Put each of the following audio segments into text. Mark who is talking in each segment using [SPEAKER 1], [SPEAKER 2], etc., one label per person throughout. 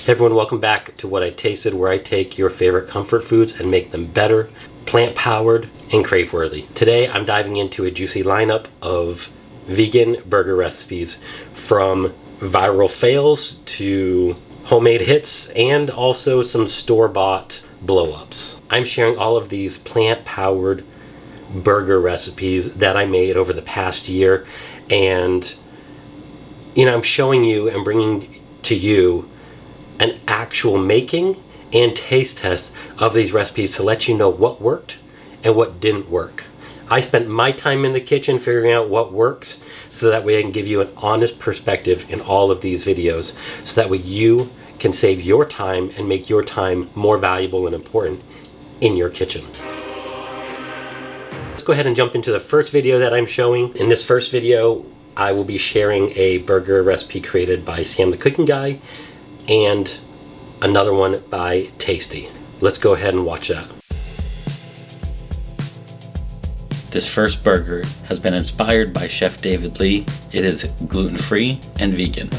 [SPEAKER 1] Hey everyone, welcome back to What I Tasted, where I take your favorite comfort foods and make them better, plant-powered, and crave-worthy. Today I'm diving into a juicy lineup of vegan burger recipes, from viral fails to homemade hits and also some store-bought blow-ups. I'm sharing all of these plant-powered burger recipes that I made over the past year, and I'm showing you and bringing to you an actual making and taste test of these recipes to let you know what worked and what didn't work. I spent my time in the kitchen figuring out what works, so that way I can give you an honest perspective in all of these videos, so that way you can save your time and make your time more valuable and important in your kitchen. Let's go ahead and jump into the first video that I'm showing. In this first video, I will be sharing a burger recipe created by Sam the Cooking Guy and another one by Tasty. Let's go ahead and watch that.
[SPEAKER 2] This first burger has been inspired by Chef David Lee. It is gluten-free and vegan.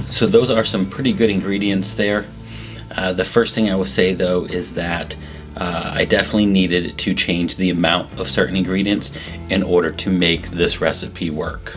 [SPEAKER 2] So those are some pretty good ingredients there. The first thing I will say though is that I definitely needed to change the amount of certain ingredients in order to make this recipe work.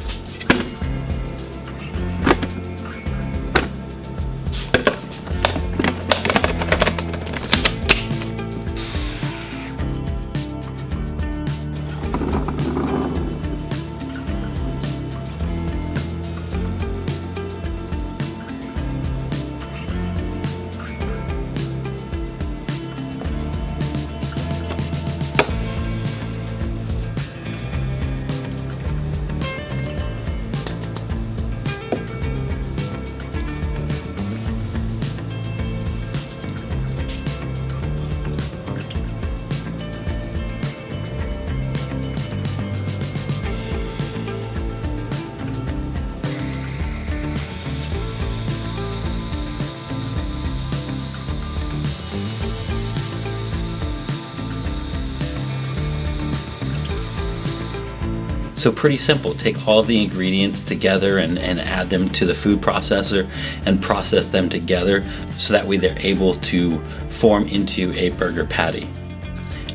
[SPEAKER 2] So pretty simple, take all of the ingredients together and add them to the food processor and process them together, so that way they're able to form into a burger patty.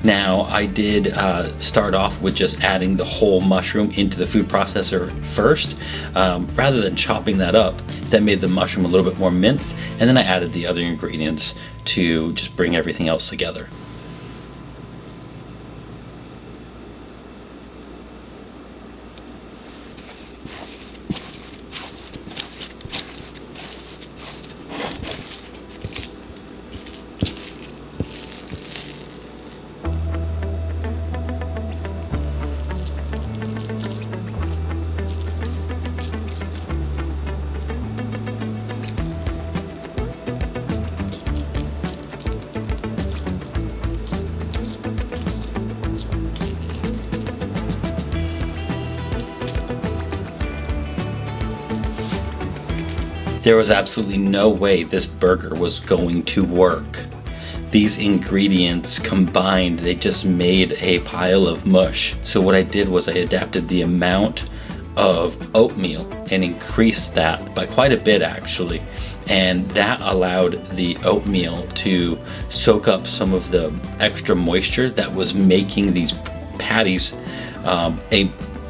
[SPEAKER 2] Now I did start off with just adding the whole mushroom into the food processor first, rather than chopping that up. That made the mushroom a little bit more minced, and then I added the other ingredients to just bring everything else together. There was absolutely no way this burger was going to work. These ingredients combined, they just made a pile of mush. So what I did was I adapted the amount of oatmeal and increased that by quite a bit actually. And that allowed the oatmeal to soak up some of the extra moisture that was making these patties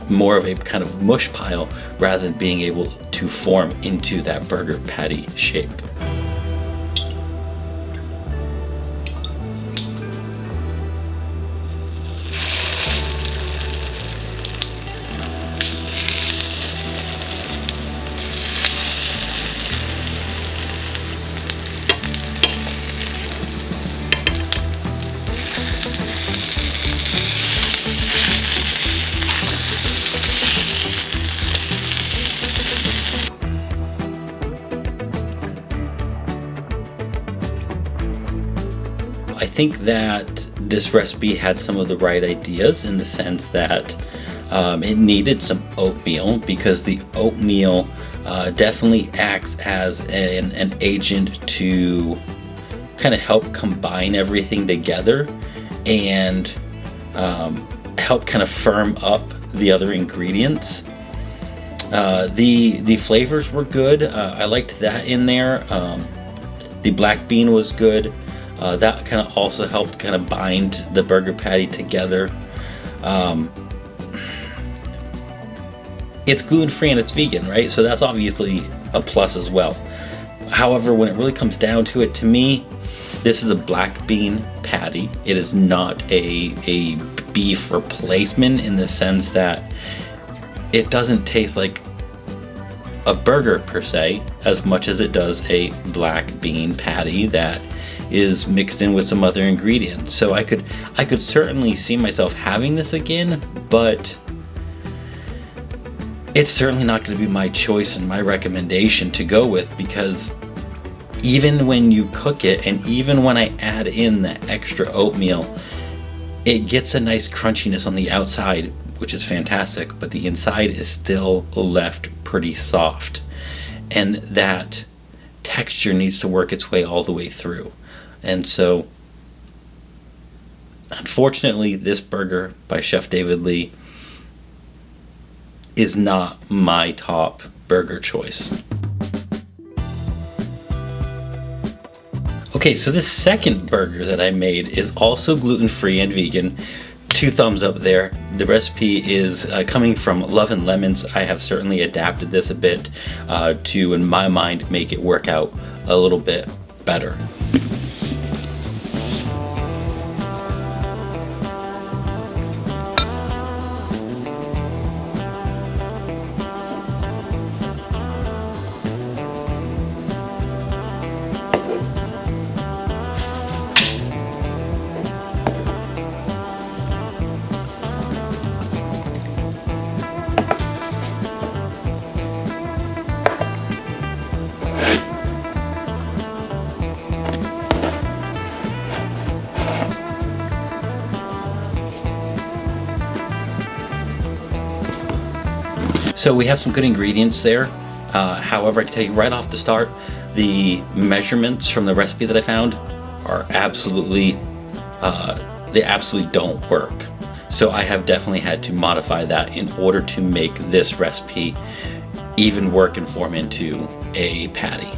[SPEAKER 2] more of a kind of mush pile, rather than being able to form into that burger patty shape. I think that this recipe had some of the right ideas in the sense that it needed some oatmeal, because the oatmeal definitely acts as an agent to kind of help combine everything together and help kind of firm up the other ingredients. The flavors were good. I liked that in there. The black bean was good. That kind of also helped kind of bind the burger patty together. It's gluten-free and it's vegan, right? So that's obviously a plus as well. However, when it really comes down to it, to me, this is a black bean patty. It is not a beef replacement in the sense that it doesn't taste like a burger per se, as much as it does a black bean patty that is mixed in with some other ingredients. So I could certainly see myself having this again, but it's certainly not going to be my choice and my recommendation to go with, because even when you cook it and even when I add in the extra oatmeal, it gets a nice crunchiness on the outside, which is fantastic, but the inside is still left pretty soft. And that texture needs to work its way all the way through. And so, unfortunately, this burger by Chef David Lee is not my top burger choice. Okay, so this second burger that I made is also gluten-free and vegan. 2 thumbs up there. The recipe is coming from Love and Lemons. I have certainly adapted this a bit to, in my mind, make it work out a little bit better. So we have some good ingredients there. However, I can tell you right off the start, the measurements from the recipe that I found are absolutely, they absolutely don't work. So I have definitely had to modify that in order to make this recipe even work and form into a patty.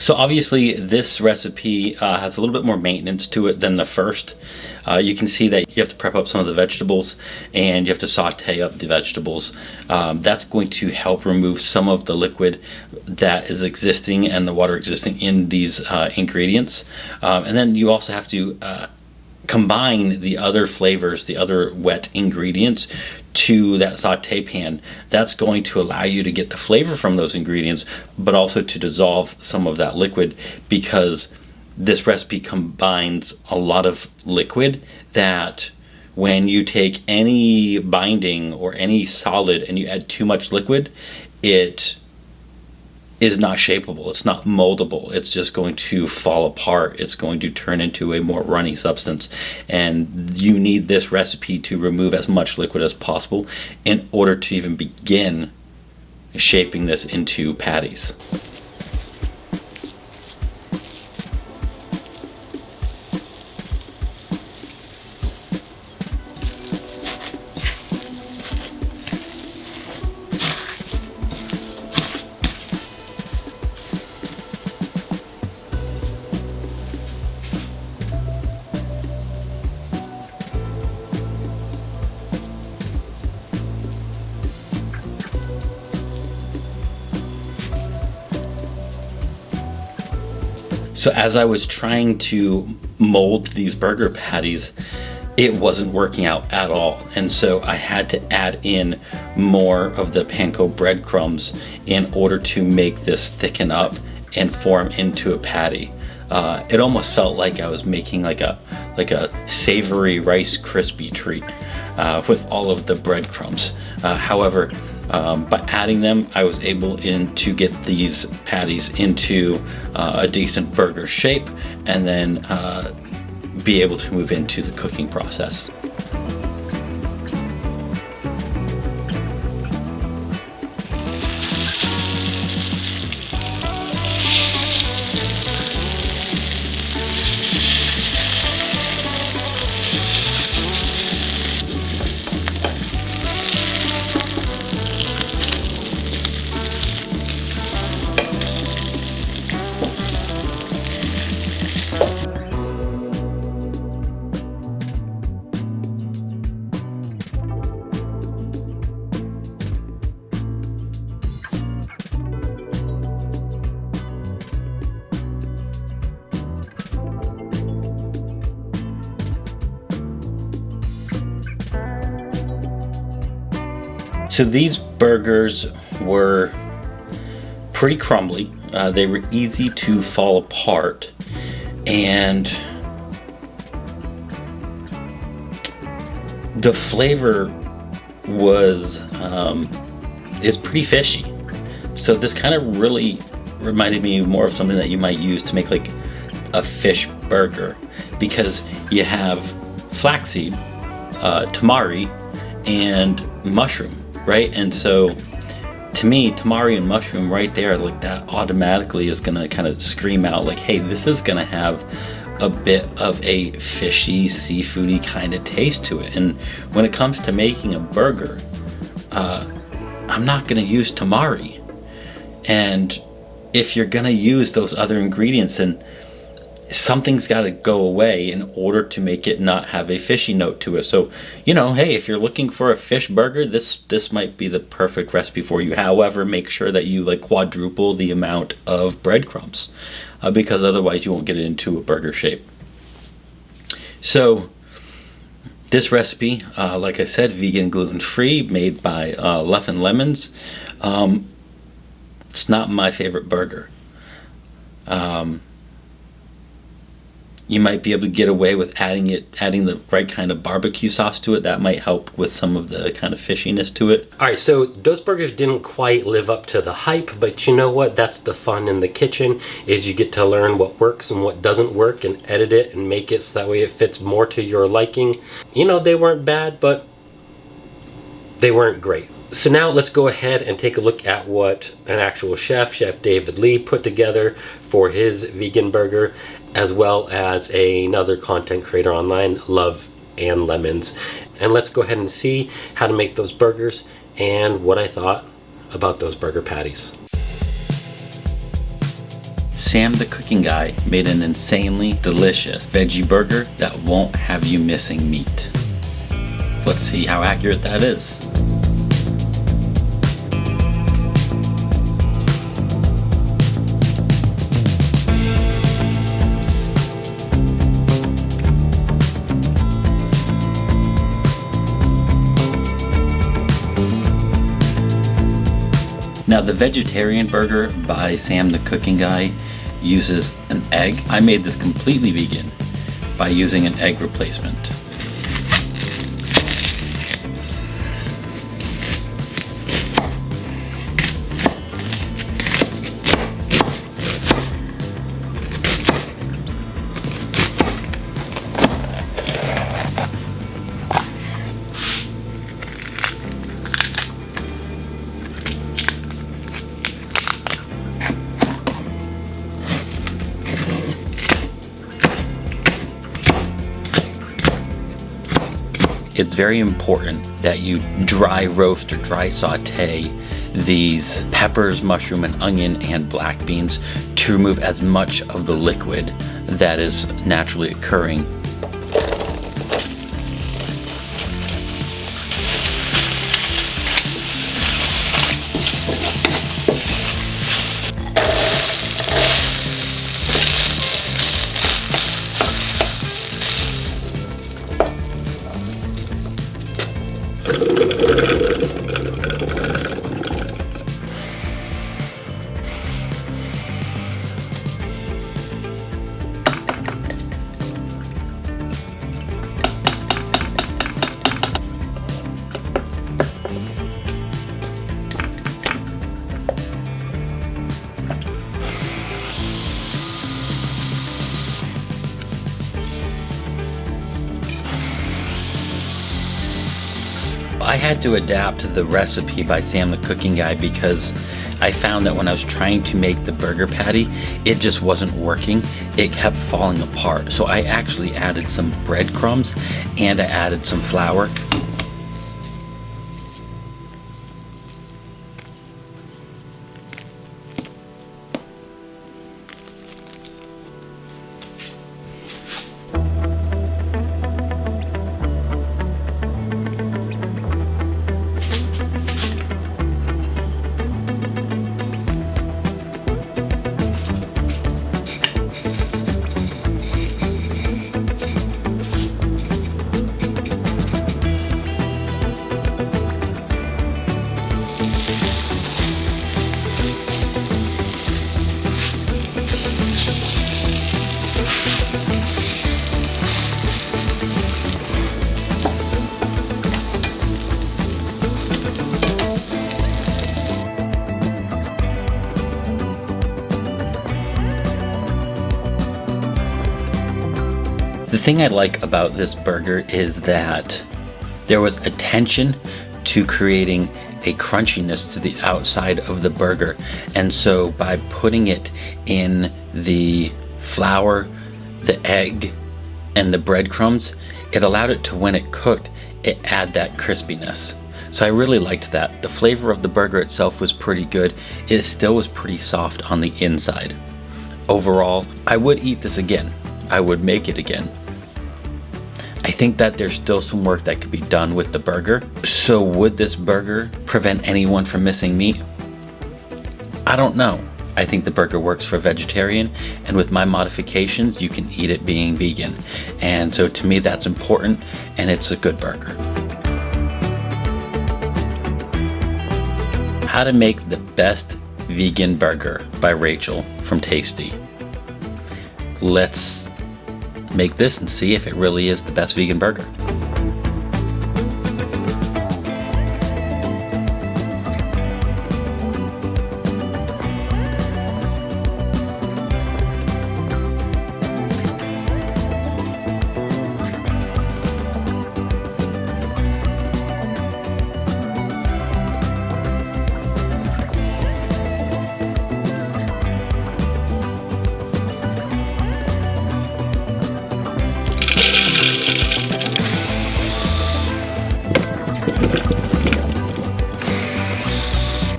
[SPEAKER 2] So obviously this recipe has a little bit more maintenance to it than the first. You can see that you have to prep up some of the vegetables and you have to saute up the vegetables. That's going to help remove some of the liquid that is existing and the water existing in these ingredients. And then you also have to combine the other flavors, the other wet ingredients to that saute pan. That's going to allow you to get the flavor from those ingredients, but also to dissolve some of that liquid, because this recipe combines a lot of liquid that when you take any binding or any solid and you add too much liquid, it is not shapeable, it's not moldable, it's just going to fall apart, it's going to turn into a more runny substance. And you need this recipe to remove as much liquid as possible in order to even begin shaping this into patties. So as I was trying to mold these burger patties, it wasn't working out at all. And so I had to add in more of the panko breadcrumbs in order to make this thicken up and form into a patty. It almost felt like I was making like a savory Rice Krispie treat with all of the breadcrumbs. However, by adding them, I was able to get these patties into a decent burger shape, and then be able to move into the cooking process. So these burgers were pretty crumbly. They were easy to fall apart, and the flavor is pretty fishy. So this kind of really reminded me more of something that you might use to make like a fish burger, because you have flaxseed, tamari, and mushroom. Right? And so to me, tamari and mushroom right there, like that automatically is gonna kind of scream out like, hey, this is gonna have a bit of a fishy, seafoody kind of taste to it. And when it comes to making a burger, I'm not gonna use tamari. And if you're gonna use those other ingredients, then something's got to go away in order to make it not have a fishy note to it. So, you know, hey, if you're looking for a fish burger, this might be the perfect recipe for you. However, make sure that you like quadruple the amount of breadcrumbs, because otherwise you won't get it into a burger shape. So this recipe, like I said, vegan, gluten-free, made by Left and Lemons. It's not my favorite burger. You might be able to get away with adding the right kind of barbecue sauce to it. That might help with some of the kind of fishiness to it.
[SPEAKER 1] All right, so those burgers didn't quite live up to the hype, but you know what? That's the fun in the kitchen, is you get to learn what works and what doesn't work and edit it and make it so that way it fits more to your liking. You know, they weren't bad, but they weren't great. So now let's go ahead and take a look at what an actual chef, Chef David Lee, put together for his vegan burger, as well as another content creator online, Love and Lemons. And let's go ahead and see how to make those burgers and what I thought about those burger patties.
[SPEAKER 2] Sam the Cooking Guy made an insanely delicious veggie burger that won't have you missing meat. Let's see how accurate that is. Now the vegetarian burger by Sam the Cooking Guy uses an egg. I made this completely vegan by using an egg replacement. It's very important that you dry roast or dry saute these peppers, mushroom and onion and black beans to remove as much of the liquid that is naturally occurring. I had to adapt the recipe by Sam the Cooking Guy because I found that when I was trying to make the burger patty, it just wasn't working. It kept falling apart. So I actually added some breadcrumbs and I added some flour. The thing I like about this burger is that there was attention to creating a crunchiness to the outside of the burger, and so by putting it in the flour, the egg, and the breadcrumbs, it allowed it to, when it cooked, it add that crispiness. So I really liked that. The flavor of the burger itself was pretty good. It still was pretty soft on the inside. Overall, I would eat this again. I would make it again. I think that there's still some work that could be done with the burger. So would this burger prevent anyone from missing meat? I don't know. I think the burger works for a vegetarian, and with my modifications, you can eat it being vegan. And so to me, that's important, and it's a good burger. How to Make the Best Vegan Burger by Rachel from Tasty. Let's make this and see if it really is the best vegan burger.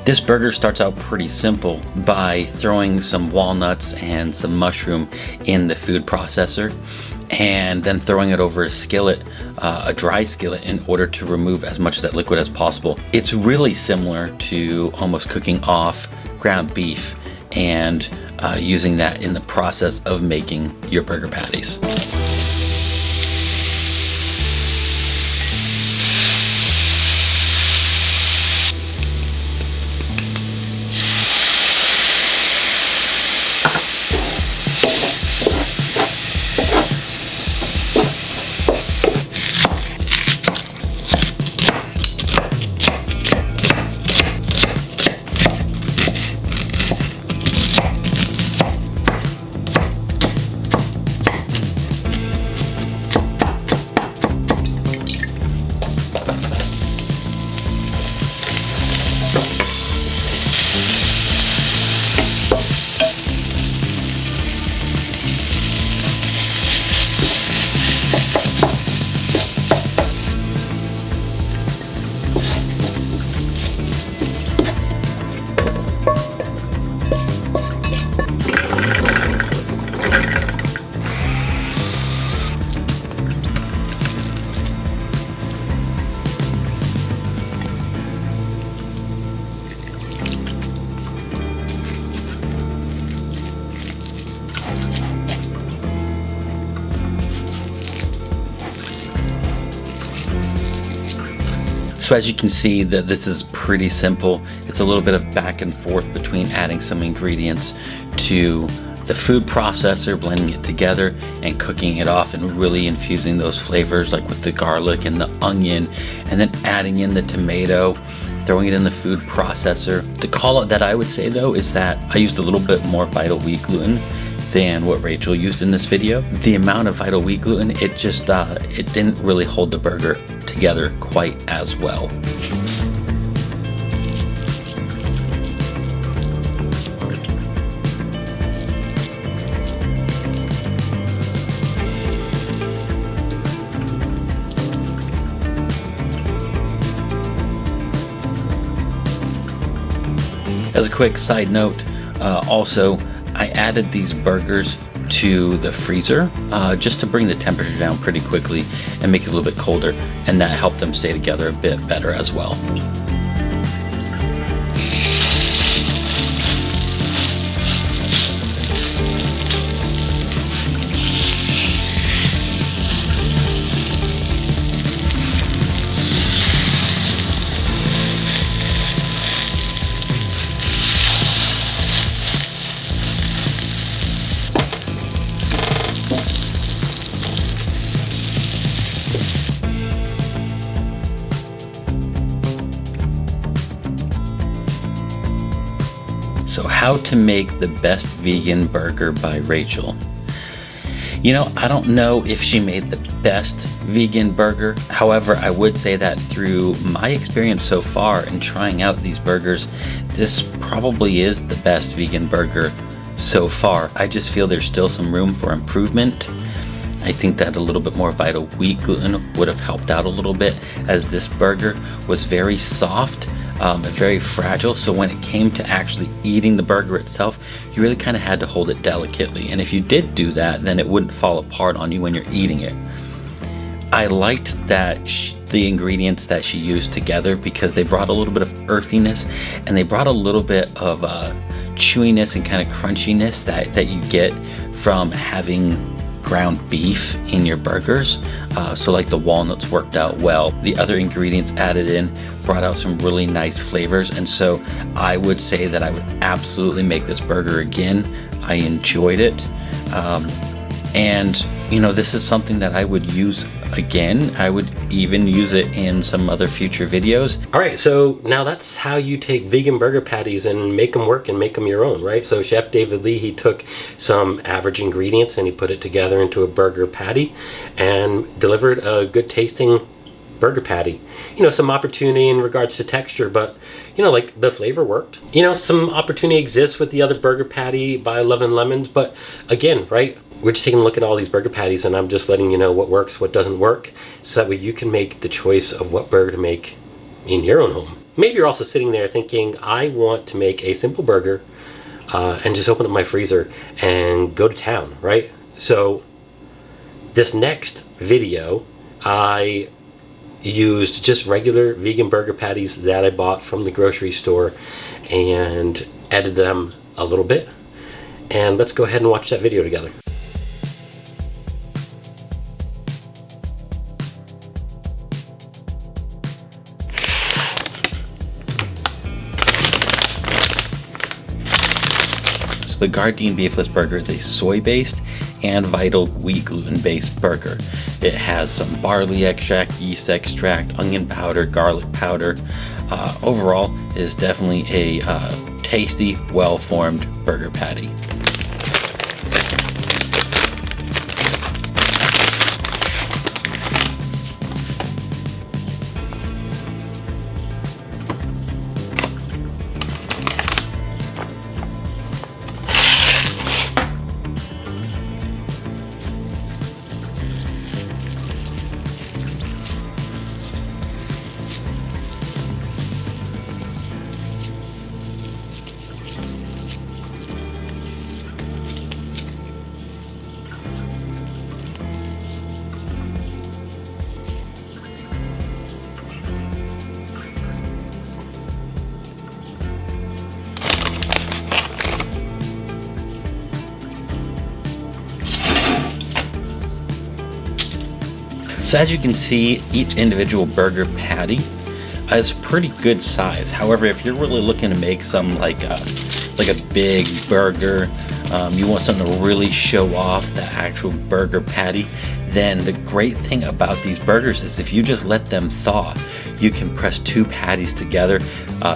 [SPEAKER 2] This burger starts out pretty simple by throwing some walnuts and some mushroom in the food processor, and then throwing it over a skillet, a dry skillet, in order to remove as much of that liquid as possible. It's really similar to almost cooking off ground beef and using that in the process of making your burger patties. So as you can see, that this is pretty simple. It's a little bit of back and forth between adding some ingredients to the food processor, blending it together and cooking it off and really infusing those flavors, like with the garlic and the onion, and then adding in the tomato, throwing it in the food processor. The call out that I would say though is that I used a little bit more vital wheat gluten than what Rachel used in this video. The amount of vital wheat gluten, it just it didn't really hold the burger together quite as well. As a quick side note, also I added these burgers to the freezer just to bring the temperature down pretty quickly and make it a little bit colder, and that helped them stay together a bit better as well. So how to make the best vegan burger by Rachel. You know, I don't know if she made the best vegan burger. However, I would say that through my experience so far in trying out these burgers, this probably is the best vegan burger so far. I just feel there's still some room for improvement. I think that a little bit more vital wheat gluten would have helped out a little bit, as this burger was very soft and very fragile. So when it came to actually eating the burger itself, you really kind of had to hold it delicately. And if you did do that, then it wouldn't fall apart on you when you're eating it. I liked that the ingredients that she used together, because they brought a little bit of earthiness and they brought a little bit of chewiness and kind of crunchiness that you get from having ground beef in your burgers. So like the walnuts worked out well. The other ingredients added in brought out some really nice flavors, and so I would say that I would absolutely make this burger again. I enjoyed it, and you know, this is something that I would use again. I would even use it in some other future videos.
[SPEAKER 1] All right, so now that's how you take vegan burger patties and make them work and make them your own, right? So Chef David Lee, he took some average ingredients and he put it together into a burger patty and delivered a good tasting burger patty. You know, some opportunity in regards to texture, but you know, like the flavor worked. You know, some opportunity exists with the other burger patty by 11 Lemons, but again, right, we're just taking a look at all these burger patties and I'm just letting you know what works, what doesn't work, so that way you can make the choice of what burger to make in your own home. maybe you're also sitting there thinking, I want to make a simple burger and just open up my freezer and go to town, right? So this next video, I used just regular vegan burger patties that I bought from the grocery store and edited them a little bit. And let's go ahead and watch that video together.
[SPEAKER 2] The Gardein Beefless Burger is a soy-based and vital wheat gluten-based burger. It has some barley extract, yeast extract, onion powder, garlic powder. Overall, it is definitely a tasty, well-formed burger patty. So as you can see, each individual burger patty is pretty good size. However, if you're really looking to make some like a big burger, you want something to really show off the actual burger patty, then the great thing about these burgers is if you just let them thaw, you can press two patties together,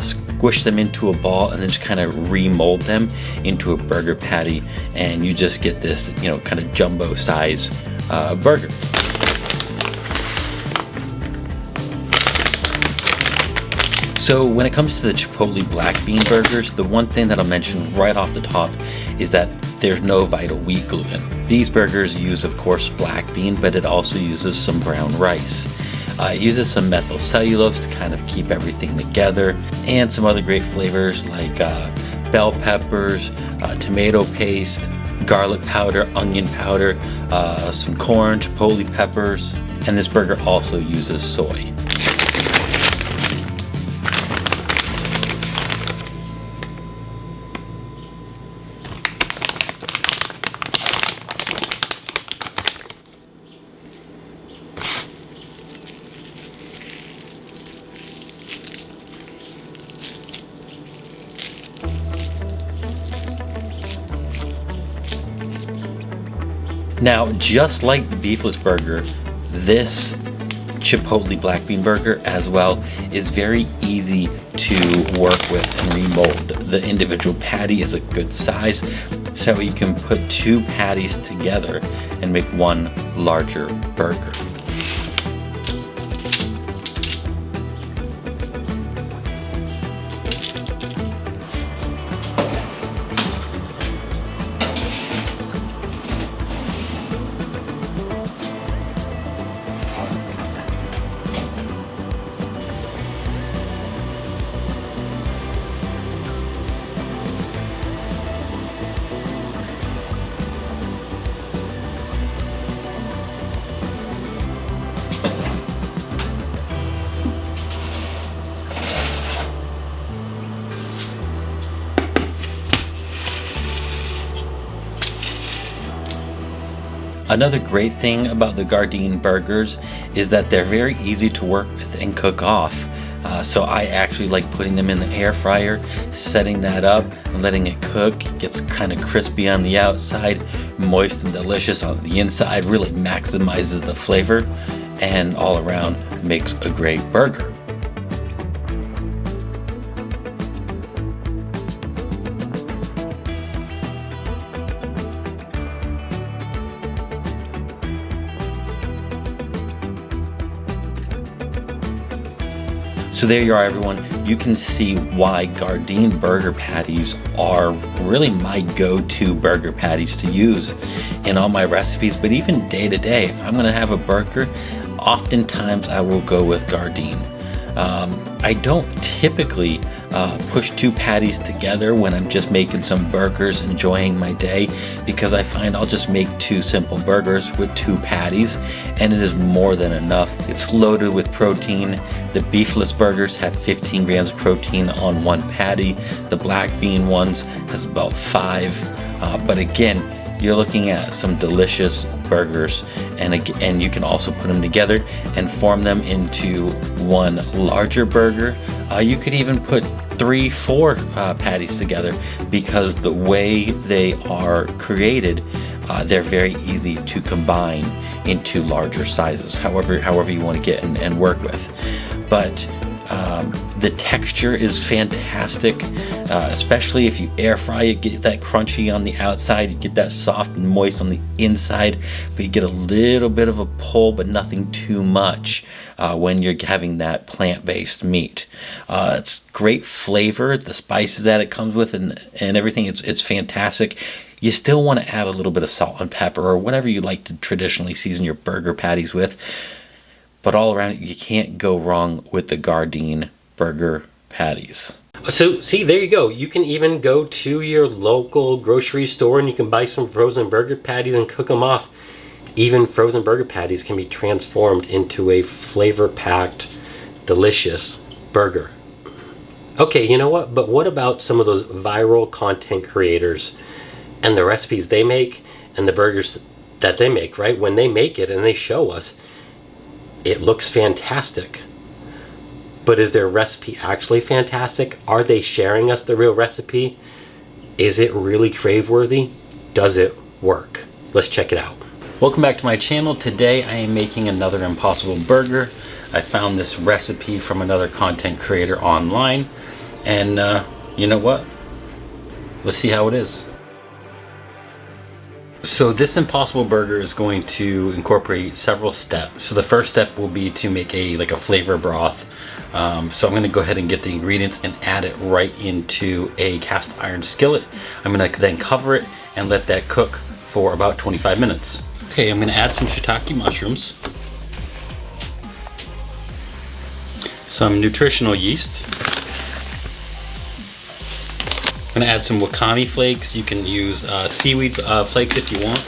[SPEAKER 2] squish them into a ball, and then just kind of remold them into a burger patty, and you just get this, you know, kind of jumbo size burger. So when it comes to the Chipotle black bean burgers, the one thing that I'll mention right off the top is that there's no vital wheat gluten. These burgers use, of course, black bean, but it also uses some brown rice. It uses some methyl cellulose to kind of keep everything together, and some other great flavors like bell peppers, tomato paste, garlic powder, onion powder, some corn, chipotle peppers, and this burger also uses soy. Now, just like the beefless burger, this Chipotle black bean burger as well is very easy to work with and remold. The individual patty is a good size, so you can put two patties together and make one larger burger. Another great thing about the Gardein burgers is that they're very easy to work with and cook off. So I actually like putting them in the air fryer, setting that up and letting it cook. It gets kind of crispy on the outside, moist and delicious on the inside, really maximizes the flavor, and all around makes a great burger. So there you are, everyone. You can see why Gardein burger patties are really my go-to burger patties to use in all my recipes, but even day to day. If I'm gonna have a burger, oftentimes I will go with Gardein. I don't typically push two patties together when I'm just making some burgers, enjoying my day, because I find I'll just make two simple burgers with two patties and it is more than enough. It's loaded with protein. The beefless burgers have 15 grams of protein on one patty. The black bean ones has about 5. But again, you're looking at some delicious burgers, and you can also put them together and form them into one larger burger. You could even put 3-4 patties together, because the way they are created, they're very easy to combine into larger sizes, however you want to get and work with. But the texture is fantastic, especially if you air fry. You get that crunchy on the outside, you get that soft and moist on the inside, but you get a little bit of a pull, but nothing too much when you're having that plant-based meat. It's great flavor, the spices that it comes with and everything, it's fantastic. You still want to add a little bit of salt and pepper or whatever you like to traditionally season your burger patties with. But all around, you can't go wrong with the Gardein burger patties.
[SPEAKER 1] So see, there you go. You can even go to your local grocery store and you can buy some frozen burger patties and cook them off. Even frozen burger patties can be transformed into a flavor-packed, delicious burger. Okay, you know what? But what about some of those viral content creators and the recipes they make and the burgers that they make, right? When they make it and they show us, it looks fantastic. But is their recipe actually fantastic? Are they sharing us the real recipe? Is it really crave-worthy? Does it work? Let's check it out. Welcome back to my channel. Today I am making another Impossible Burger. I found this recipe from another content creator online. And you know what? Let's see how it is. So this Impossible Burger is going to incorporate several steps. So the first step will be to make a flavor broth. So I'm going to go ahead and get the ingredients and add it right into a cast iron skillet. I'm going to then cover it and let that cook for about 25 minutes. Okay, I'm going to add some shiitake mushrooms, some nutritional yeast. I'm going to add some wakame flakes. You can use seaweed flakes if you want.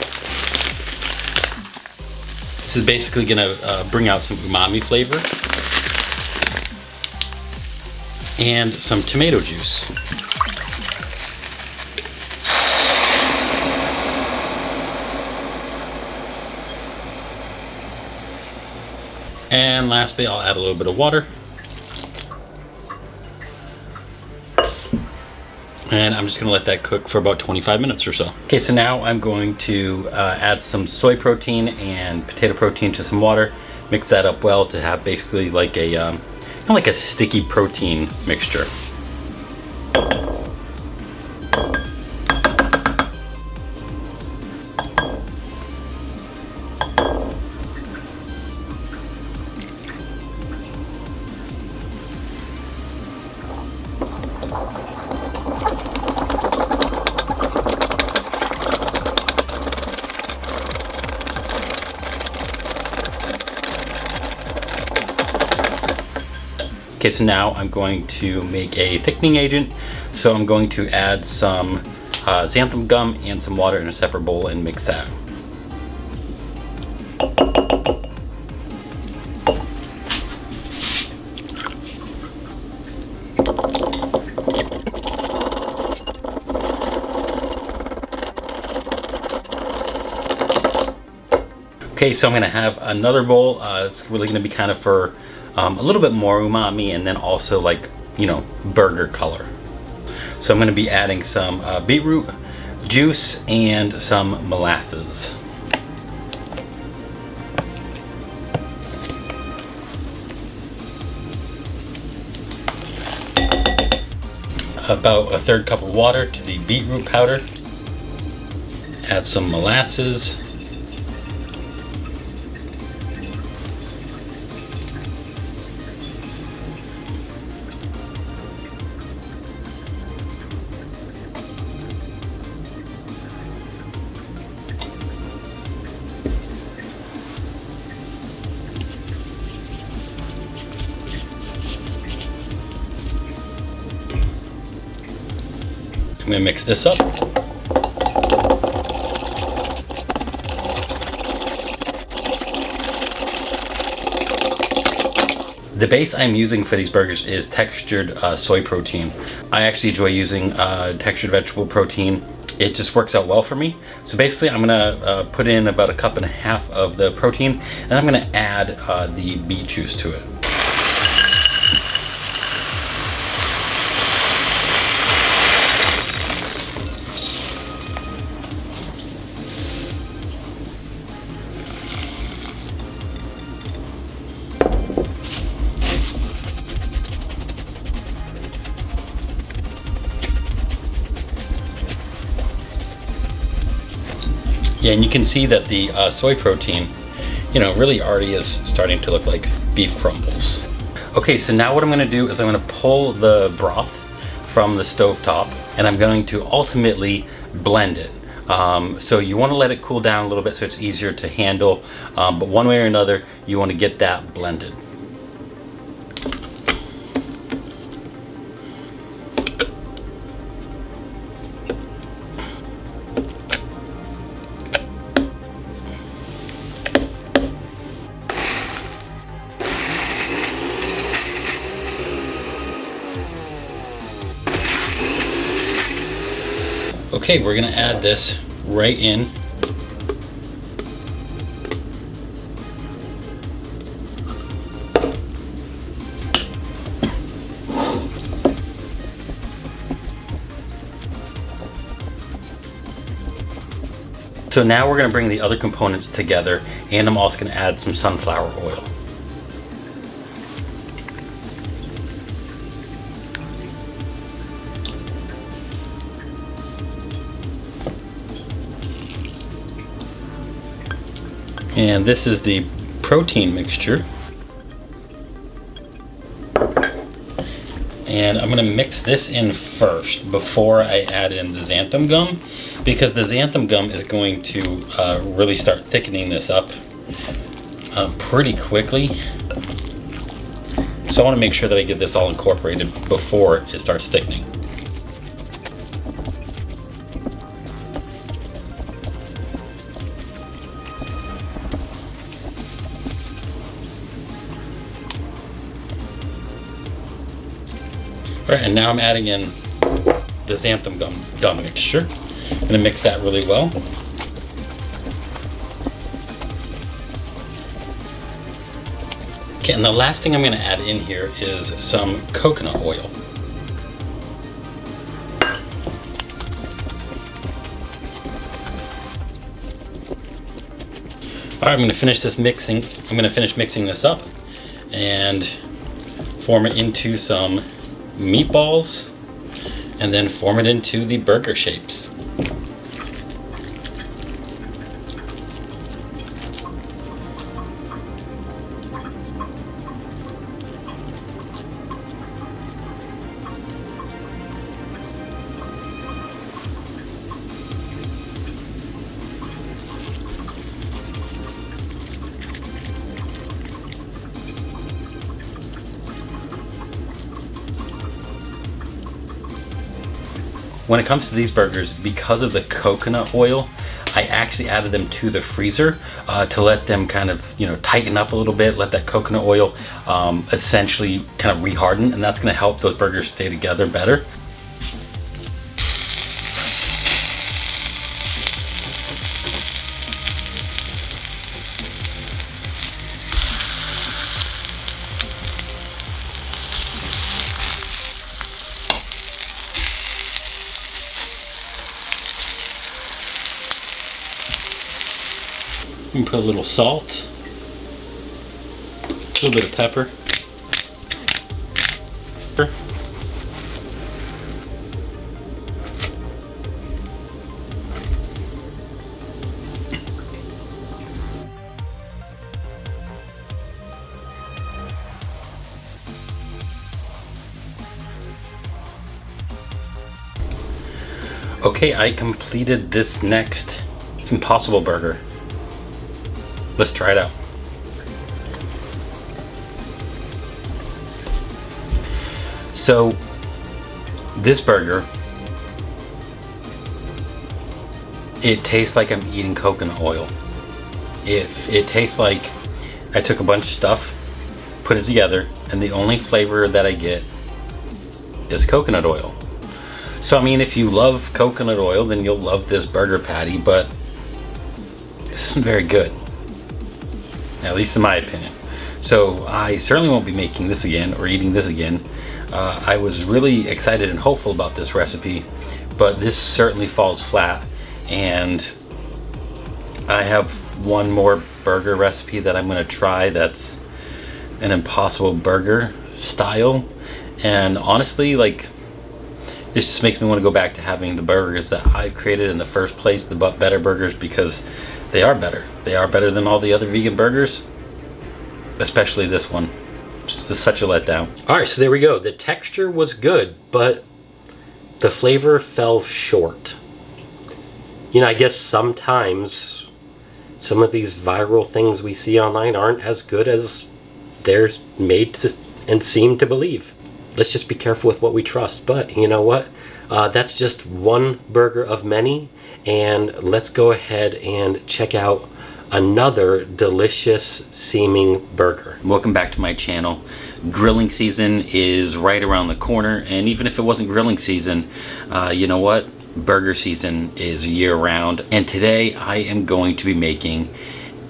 [SPEAKER 1] This is basically going to bring out some umami flavor. And some tomato juice. And lastly, I'll add a little bit of water. And I'm just gonna let that cook for about 25 minutes or so. Okay, so now I'm going to add some soy protein and potato protein to some water. Mix that up well to have basically like a kind of like a sticky protein mixture. Okay, so now I'm going to make a thickening agent. So I'm going to add some xanthan gum and some water in a separate bowl and mix that. Okay, so I'm gonna have another bowl. It's really gonna be kind of for a little bit more umami and then also like, you know, burger color. So I'm gonna be adding some beetroot juice and some molasses. About a third cup of water to the beetroot powder. Add some molasses.
[SPEAKER 2] gonna mix this up. The base I'm using for these burgers is textured soy protein. I actually enjoy using textured vegetable protein. It just works out well for me. So basically I'm gonna put in about 1.5 cups of the protein, and I'm gonna add the beet juice to it. Yeah, and you can see that the soy protein, you know, really already is starting to look like beef crumbles. Okay, so now what I'm gonna do is I'm gonna pull the broth from the stovetop, and I'm going to ultimately blend it. So you wanna let it cool down a little bit so it's easier to handle, but one way or another, you wanna get that blended. Okay, we're gonna add this right in. So now we're gonna bring the other components together, and I'm also gonna add some sunflower oil. And this is the protein mixture. And I'm gonna mix this in first before I add in the xanthan gum, because the xanthan gum is going to really start thickening this up pretty quickly. So I wanna make sure that I get this all incorporated before it starts thickening. All right, and now I'm adding in the xanthan gum mixture. I'm gonna mix that really well. Okay, and the last thing I'm gonna add in here is some coconut oil. All right, I'm gonna finish mixing this up and form it into some meatballs, and then form it into the burger shapes. When it comes to these burgers, because of the coconut oil, I actually added them to the freezer to let them kind of, you know, tighten up a little bit, let that coconut oil essentially kind of reharden, and that's gonna help those burgers stay together better. And put a little salt, a little bit of pepper. Okay, I completed this next Impossible Burger. Let's try it out. So this burger It tastes like I'm eating coconut oil. It tastes like I took a bunch of stuff, put it together, and the only flavor that I get is coconut oil. So I mean, if you love coconut oil, then you'll love this burger patty, but this isn't very good, at least in my opinion. So I certainly won't be making this again or eating this again. I was really excited and hopeful about this recipe, but this certainly falls flat. And I have one more burger recipe that I'm going to try that's an Impossible Burger style, and honestly, like, this just makes me want to go back to having the burgers that I created in the first place, the But Better burgers, because they are better. They are better than all the other vegan burgers, especially this one. Just such a letdown.
[SPEAKER 1] All right, so there we go. The texture was good, but the flavor fell short. You know, I guess sometimes some of these viral things we see online aren't as good as they're made to and seem to believe. Let's just be careful with what we trust. But you know what? That's just one burger of many. And let's go ahead and check out another delicious seeming burger.
[SPEAKER 2] Welcome back to my channel. Grilling season is right around the corner. And even if it wasn't grilling season, you know what? Burger season is year-round, and today I am going to be making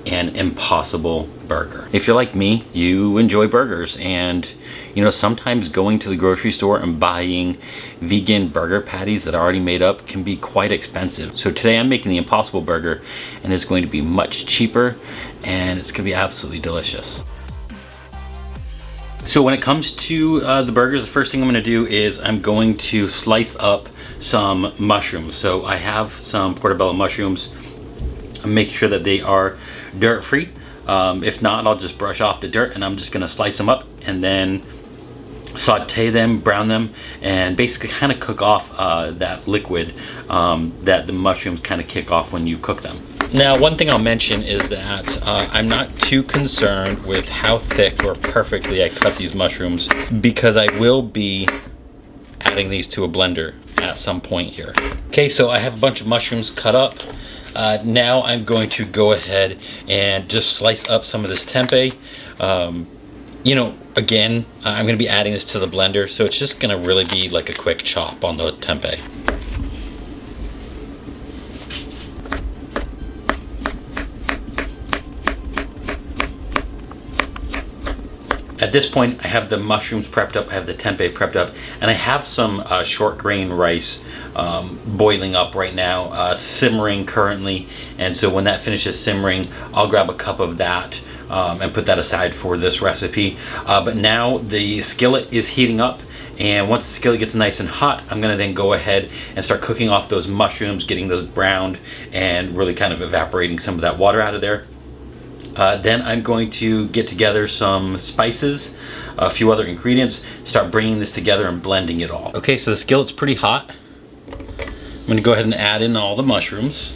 [SPEAKER 2] an Impossible Burger. If you're like me, you enjoy burgers, and you know, sometimes going to the grocery store and buying vegan burger patties that are already made up can be quite expensive. So today I'm making the Impossible Burger, and it's going to be much cheaper, and it's going to be absolutely delicious. So when it comes to the burgers, the first thing I'm going to do is I'm going to slice up some mushrooms. So I have some portobello mushrooms. I'm making sure that they are dirt free. If not, I'll just brush off the dirt, and I'm just going to slice them up and then saute them, brown them, and basically kind of cook off that liquid that the mushrooms kind of kick off when you cook them. Now, one thing I'll mention is that I'm not too concerned with how thick or perfectly I cut these mushrooms, because I will be adding these to a blender at some point here. Okay, so I have a bunch of mushrooms cut up. Now I'm going to go ahead and just slice up some of this tempeh. You know, again, I'm going to be adding this to the blender, so it's just going to really be like a quick chop on the tempeh. At this point, I have the mushrooms prepped up, I have the tempeh prepped up, and I have some short grain rice boiling up right now, simmering currently. And so when that finishes simmering, I'll grab a cup of that and put that aside for this recipe. But now the skillet is heating up, and once the skillet gets nice and hot, I'm gonna then go ahead and start cooking off those mushrooms, getting those browned and really kind of evaporating some of that water out of there. Then I'm going to get together some spices, a few other ingredients, start bringing this together and blending it all. Okay, so the skillet's pretty hot. I'm going to go ahead and add in all the mushrooms.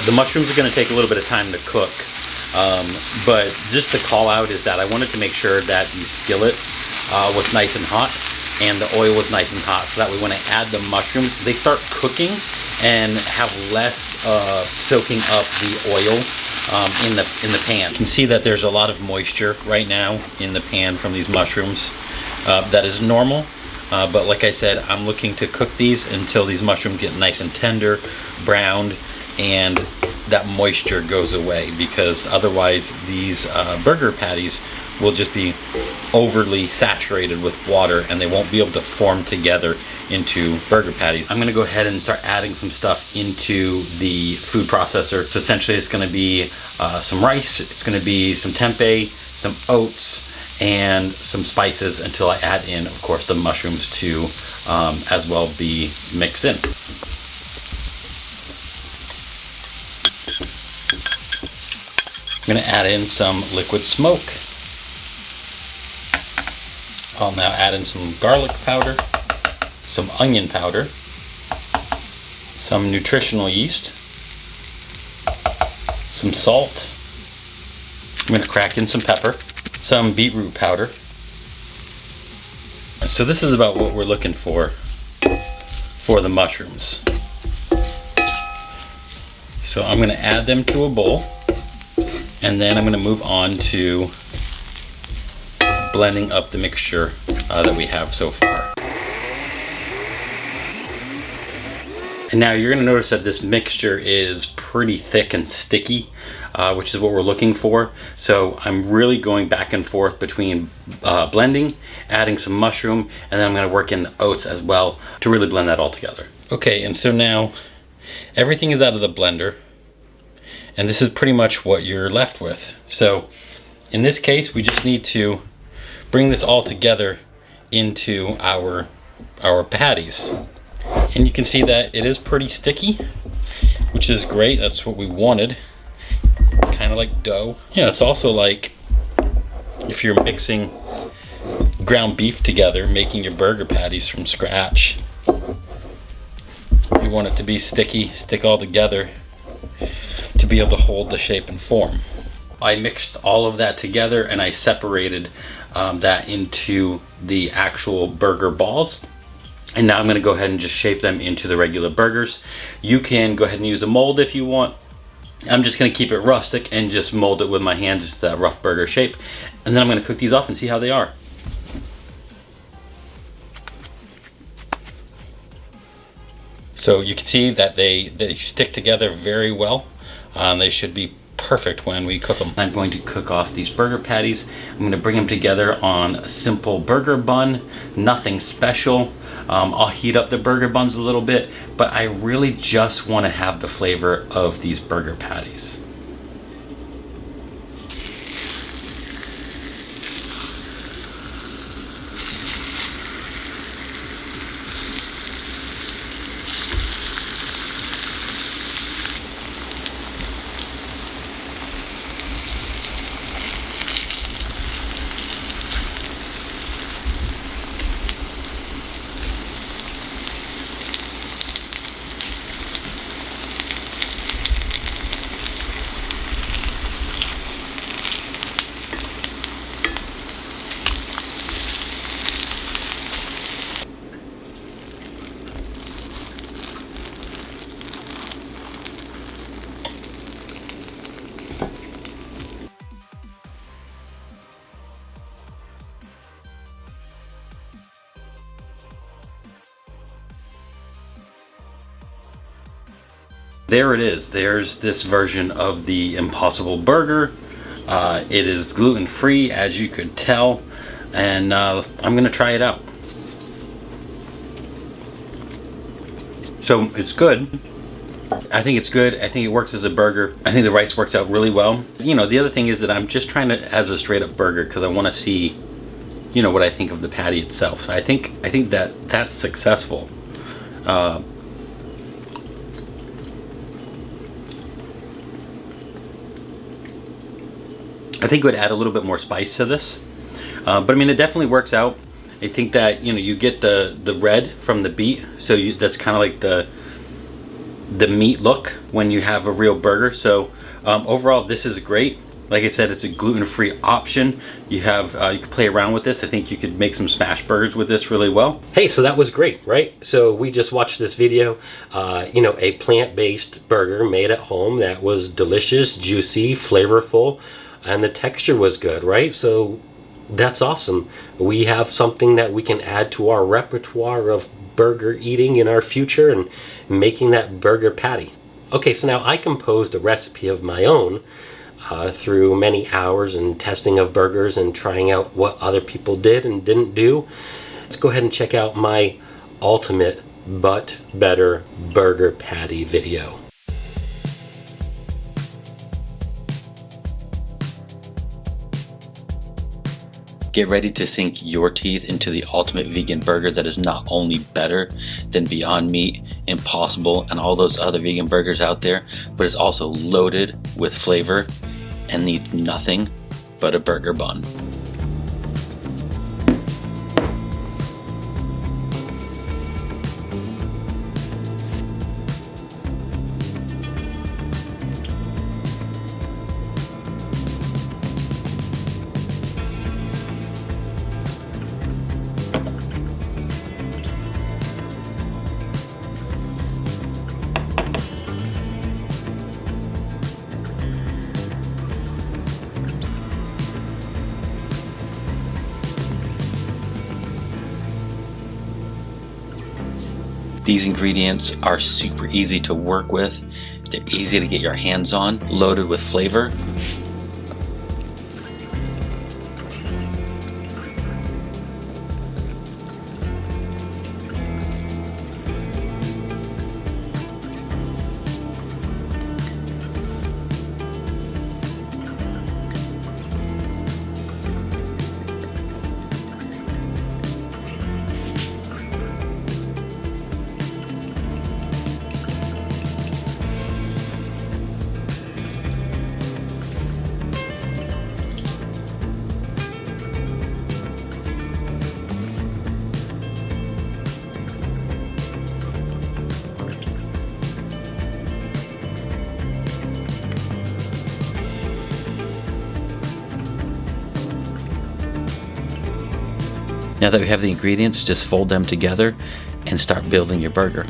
[SPEAKER 2] The mushrooms are going to take a little bit of time to cook. But just the call out is that I wanted to make sure that the skillet was nice and hot and the oil was nice and hot, so that way when I add the mushrooms, they start cooking and have less soaking up the oil in the pan. You can see that there's a lot of moisture right now in the pan from these mushrooms. That is normal, but like I said, I'm looking to cook these until these mushrooms get nice and tender, browned, and that moisture goes away, because otherwise these burger patties will just be overly saturated with water and they won't be able to form together into burger patties. I'm gonna go ahead and start adding some stuff into the food processor. So essentially it's gonna be some rice, it's gonna be some tempeh, some oats, and some spices, until I add in, of course, the mushrooms to as well be mixed in. I'm going to add in some liquid smoke. I'll now add in some garlic powder, some onion powder, some nutritional yeast, some salt, I'm gonna crack in some pepper, some beetroot powder. So this is about what we're looking for the mushrooms. So I'm gonna add them to a bowl, and then I'm gonna move on to blending up the mixture that we have so far. And now you're gonna notice that this mixture is pretty thick and sticky, which is what we're looking for. So I'm really going back and forth between blending, adding some mushroom, and then I'm gonna work in oats as well to really blend that all together. Okay, and so now everything is out of the blender, and this is pretty much what you're left with. So in this case, we just need to bring this all together into our patties. And you can see that it is pretty sticky, which is great. That's what we wanted. Kind of like dough. Yeah, it's also like if you're mixing ground beef together, making your burger patties from scratch. You want it to be sticky, stick all together to be able to hold the shape and form. I mixed all of that together and I separated that into the actual burger balls. And now I'm going to go ahead and just shape them into the regular burgers. You can go ahead and use a mold if you want. I'm just going to keep it rustic and just mold it with my hands into that rough burger shape. And then I'm going to cook these off and see how they are. So you can see that they stick together very well. They should be perfect when we cook them. I'm going to cook off these burger patties. I'm going to bring them together on a simple burger bun, nothing special. I'll heat up the burger buns a little bit, but I really just want to have the flavor of these burger patties. There it is. There's this version of the Impossible Burger. It is gluten-free, as you could tell, and I'm gonna try it out. So it's good. I think it's good. I think it works as a burger. I think the rice works out really well. You know, the other thing is that I'm just trying to as a straight up burger because I want to see, you know, what I think of the patty itself. So I think that that's successful. I think it would add a little bit more spice to this, but I mean it definitely works out. I think that, you know, you get the red from the beet, so that's kind of like the meat look when you have a real burger. So overall this is great. Like I said, it's a gluten-free option. You have you can play around with this. I think you could make some smash burgers with this really well.
[SPEAKER 1] Hey, so that was great, right? So we just watched this video, you know, a plant-based burger made at home that was delicious, juicy, flavorful, and the texture was good, right? So that's awesome. We have something that we can add to our repertoire of burger eating in our future and making that burger patty. Okay, so now I composed a recipe of my own through many hours and testing of burgers and trying out what other people did and didn't do. Let's go ahead and check out my ultimate but better burger patty video.
[SPEAKER 2] Get ready to sink your teeth into the ultimate vegan burger that is not only better than Beyond Meat, Impossible, and all those other vegan burgers out there, but is also loaded with flavor and needs nothing but a burger bun. These ingredients are super easy to work with. They're easy to get your hands on, loaded with flavor. Now that we have the ingredients, just fold them together and start building your burger.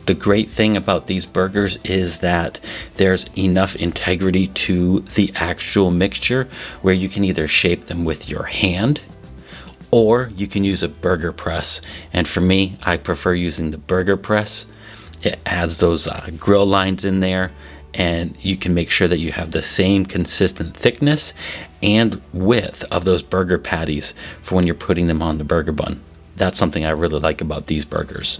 [SPEAKER 2] The great thing about these burgers is that there's enough integrity to the actual mixture where you can either shape them with your hand or you can use a burger press. And for me, I prefer using the burger press. It adds those grill lines in there, and you can make sure that you have the same consistent thickness and width of those burger patties for when you're putting them on the burger bun. That's something I really like about these burgers.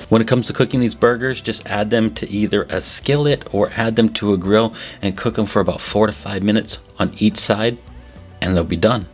[SPEAKER 2] When it comes to cooking these burgers, just add them to either a skillet or add them to a grill and cook them for about 4 to 5 minutes on each side, and they'll be done.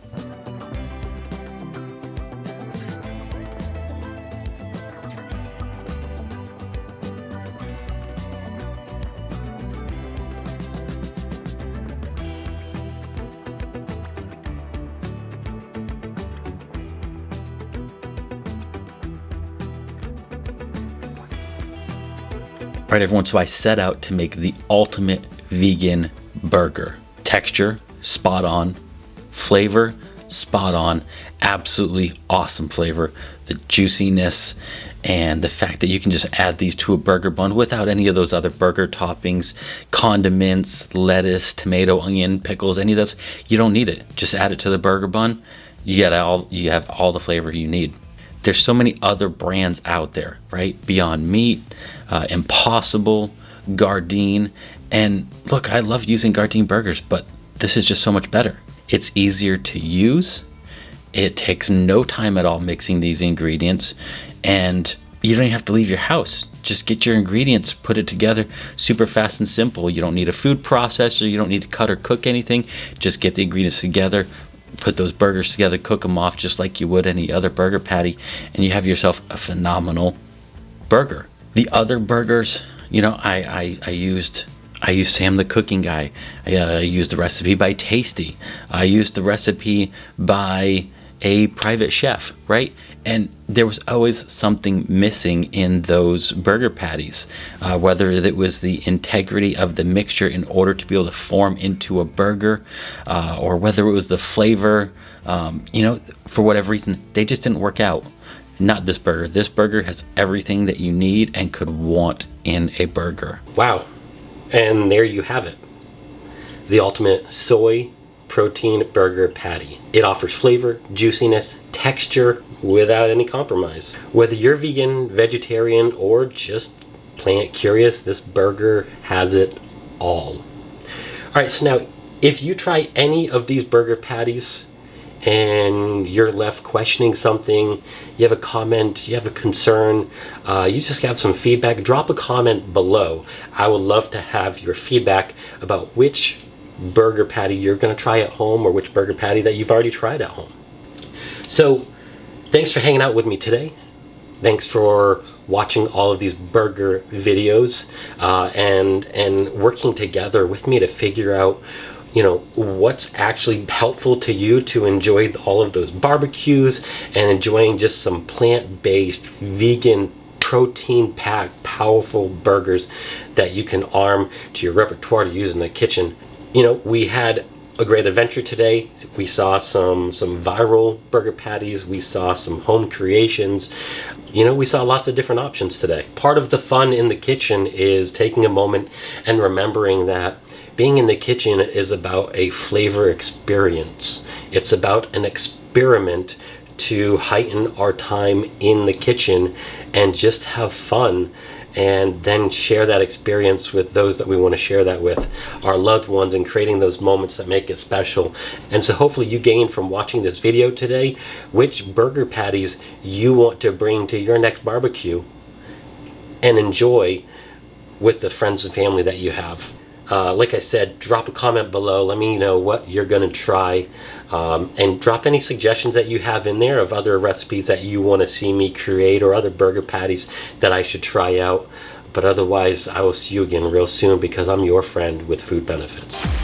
[SPEAKER 2] All right, everyone, so I set out to make the ultimate vegan burger. Texture, spot on. Flavor, spot on. Absolutely awesome flavor. The juiciness and the fact that you can just add these to a burger bun without any of those other burger toppings, condiments, lettuce, tomato, onion, pickles, any of those. You don't need it. Just add it to the burger bun. You have all the flavor you need. There's so many other brands out there, right? Beyond Meat, Impossible, Gardein. And look, I love using Gardein burgers, but this is just so much better. It's easier to use. It takes no time at all mixing these ingredients. And you don't even have to leave your house. Just get your ingredients, put it together, super fast and simple. You don't need a food processor, you don't need to cut or cook anything. Just get the ingredients together, put those burgers together, cook them off just like you would any other burger patty, and you have yourself a phenomenal burger. The other burgers, you know, I used Sam the Cooking Guy. I used the recipe by Tasty. I used the recipe by a private chef, right? And there was always something missing in those burger patties, whether it was the integrity of the mixture in order to be able to form into a burger, or whether it was the flavor, you know, for whatever reason, they just didn't work out. Not this burger. This burger has everything that you need and could want in a burger.
[SPEAKER 1] Wow. And there you have it. The ultimate soy protein burger patty. It offers flavor, juiciness, texture without any compromise. Whether you're vegan, vegetarian, or just plant curious, this burger has it all. Alright, so now if you try any of these burger patties and you're left questioning something, you have a comment, you have a concern, you just have some feedback, drop a comment below. I would love to have your feedback about which burger patty you're going to try at home, or which burger patty that you've already tried at home. So thanks for hanging out with me today. Thanks for watching all of these burger videos, and working together with me to figure out, you know, what's actually helpful to you to enjoy all of those barbecues and enjoying just some plant-based, vegan, protein-packed, powerful burgers that you can arm to your repertoire to use in the kitchen. You know, we had a great adventure today. We saw some viral burger patties. We saw some home creations. You know, we saw lots of different options today. Part of the fun in the kitchen is taking a moment and remembering that being in the kitchen is about a flavor experience. It's about an experiment to heighten our time in the kitchen and just have fun, and then share that experience with those that we want to share that with, our loved ones, and creating those moments that make it special. And so hopefully you gain from watching this video today which burger patties you want to bring to your next barbecue and enjoy with the friends and family that you have. Like I said, drop a comment below. Let me know what you're going to try, and drop any suggestions that you have in there of other recipes that you want to see me create, or other burger patties that I should try out. But otherwise, I will see you again real soon, because I'm your friend with food benefits.